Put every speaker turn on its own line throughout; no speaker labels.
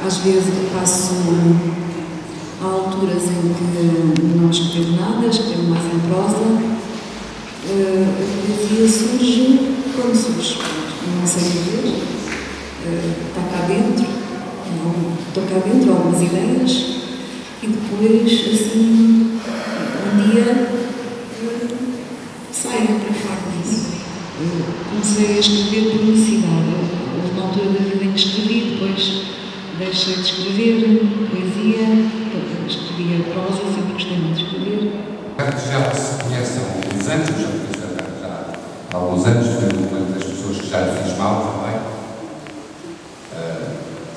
Às vezes passo a alturas em que não escrevo nada, escrevo mais em prosa. A poesia surge quando surge. Não sei dizer. Está cá dentro, estou cá dentro, algumas ideias, e depois, assim, um dia saio para fora disso. Comecei a escrever por necessidade. Houve uma altura da vida em que escrevi, depois deixei de escrever poesia, escrevia prosa, sempre gostei muito de escrever.
Já se conhece há alguns anos, há alguns anos, fui uma das pessoas que já lhe fiz mal também.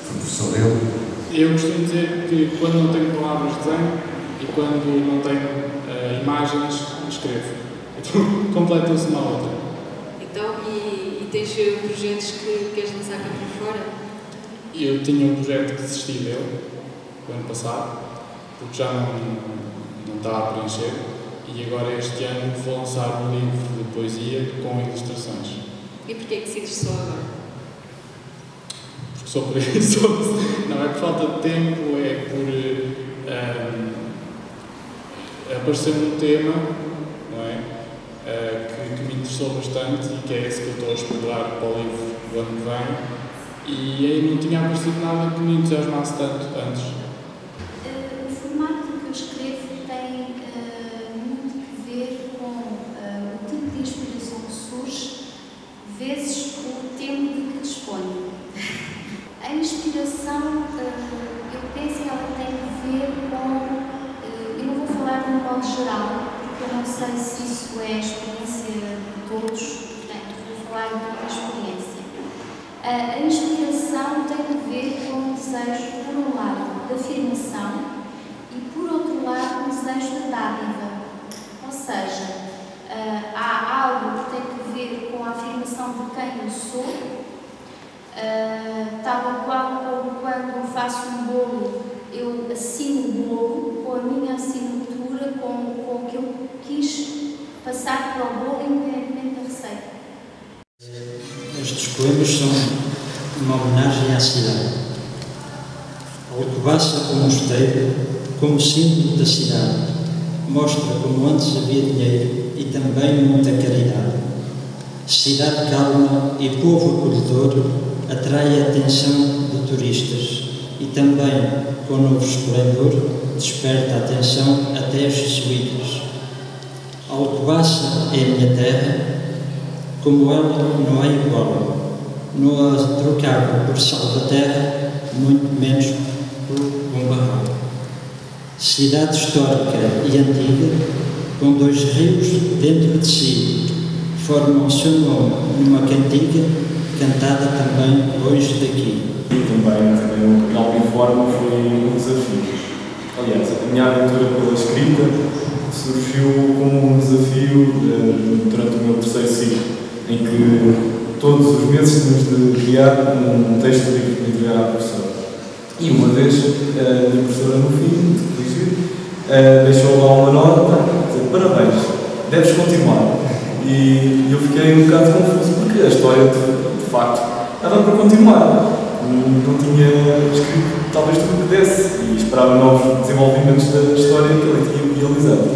Fui professor dele.
Eu costumo dizer que quando não tenho palavras desenho e quando não tenho imagens escrevo. Então completam-se uma a outra.
Então, e tens projetos que queres lançar cá para fora?
Eu tinha um projeto que desisti dele, o ano passado, porque já não estava a preencher, e agora este ano vou lançar um livro de poesia com ilustrações.
E porquê que decides só agora?
Porque sou preguiçoso. Não é por falta de tempo, é por aparecer um tema, não é? Que me interessou bastante e que é esse que eu estou a explorar para o livro do ano que vem. E aí não tinha aparecido nada que me entusiasmasse tanto antes.
O formato que eu escrevo tem muito que ver com o tipo de inspiração que surge, vezes o tempo de que disponho. A inspiração, eu penso que ela tem que ver com... eu não vou falar de um modo geral, porque eu não sei se isso é a experiência de todos, portanto, vou falar de uma experiência. A inspiração tem a ver com um desejo, por um lado, de afirmação e, por outro lado, um desejo de dádiva. Ou seja, há algo que tem que ver com a afirmação de quem eu sou, tal qual como quando faço um bolo, eu assino o bolo com a minha assinatura, com o que eu quis passar para o bolo, independentemente da receita.
Estes poemas são uma homenagem à cidade. Alcobaça como mosteiro, como símbolo da cidade, mostra como antes havia dinheiro e também muita caridade. Cidade calma e povo acolhedor atrai a atenção de turistas e também, com novo esplendor, desperta a atenção até os jesuítas. Alcobaça é a minha terra, como ela não é igual, não a trocava por Salvaterra, muito menos por Bombarral. Cidade histórica e antiga, com dois rios dentro de si, formam o seu nome numa cantiga, cantada também hoje daqui.
E também, de alguma forma, foi um desafio. Aliás, a minha aventura pela escrita surgiu como um desafio durante o meu terceiro ciclo, em que todos os meses tínhamos de criar um texto livre para entregar à professora. E uma vez, a minha professora, no fim, de corrigir, deixou lá uma nota, dizer, parabéns, deves continuar. E eu fiquei um bocado confuso, porque a história, de facto, dava para continuar. Não tinha escrito talvez tudo o que desse, e esperava novos desenvolvimentos da história que ele tinha realizado.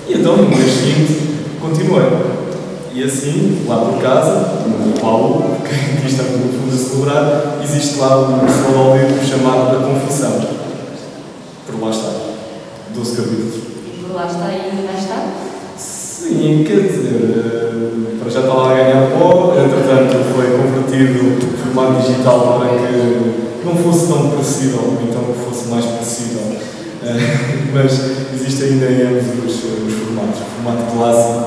E então, no mês seguinte, continuei. E assim, lá por casa, no Paulo, que estamos no fundo a celebrar, existe lá um pseudo-livro chamado A Confissão. Por lá está. 12 capítulos.
E por lá está e ainda vai estar?
Sim, quer dizer, para já estava a ganhar pó, entretanto foi convertido em formato digital para que não fosse tão parecido, ou então que fosse mais parecido. Mas existe ainda em ambos os formatos. O formato clássico,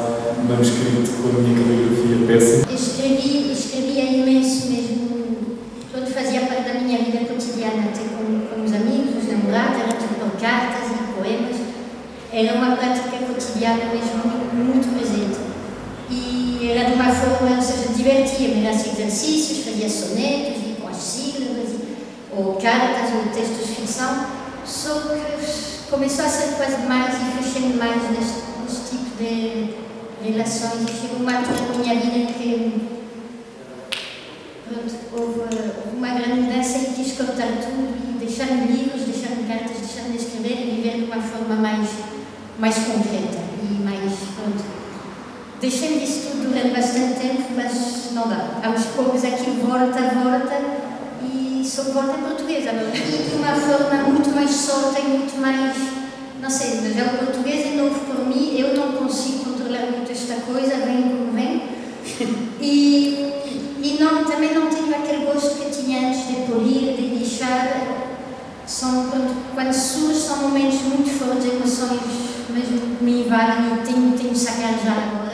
manuscrito com a minha caligrafia péssima.
Escrevia imenso mesmo, tudo fazia parte da minha vida cotidiana, até com os amigos, os namorados, era tudo por cartas e poemas. Era uma prática cotidiana mesmo muito presente. E era de uma forma, ou seja, divertia-me, era assim, exercícios, fazia sonetos e com as sílabas, ou cartas, ou textos de ficção. Só que começou a ser quase demais e fechei mais neste tipo de relações. E chegou uma altura da minha vida em que houve uma grande mudança e quis cortar tudo e deixar-me livros, deixar-me cartas, deixar-me escrever e viver de uma forma mais concreta e mais, deixei-me disso tudo durante bastante tempo, mas não dá. Aos poucos aquilo volta e só volta em português agora. E de uma forma muito mais solta e muito mais, não sei, mas é o português é novo por mim, eu não consigo controlar muito esta coisa, vem como vem. E também não tenho aquele gosto que tinha antes de polir, de lixar. Quando surge, são momentos muito fortes, emoções mesmo que me invadem e tenho de sacar já agora.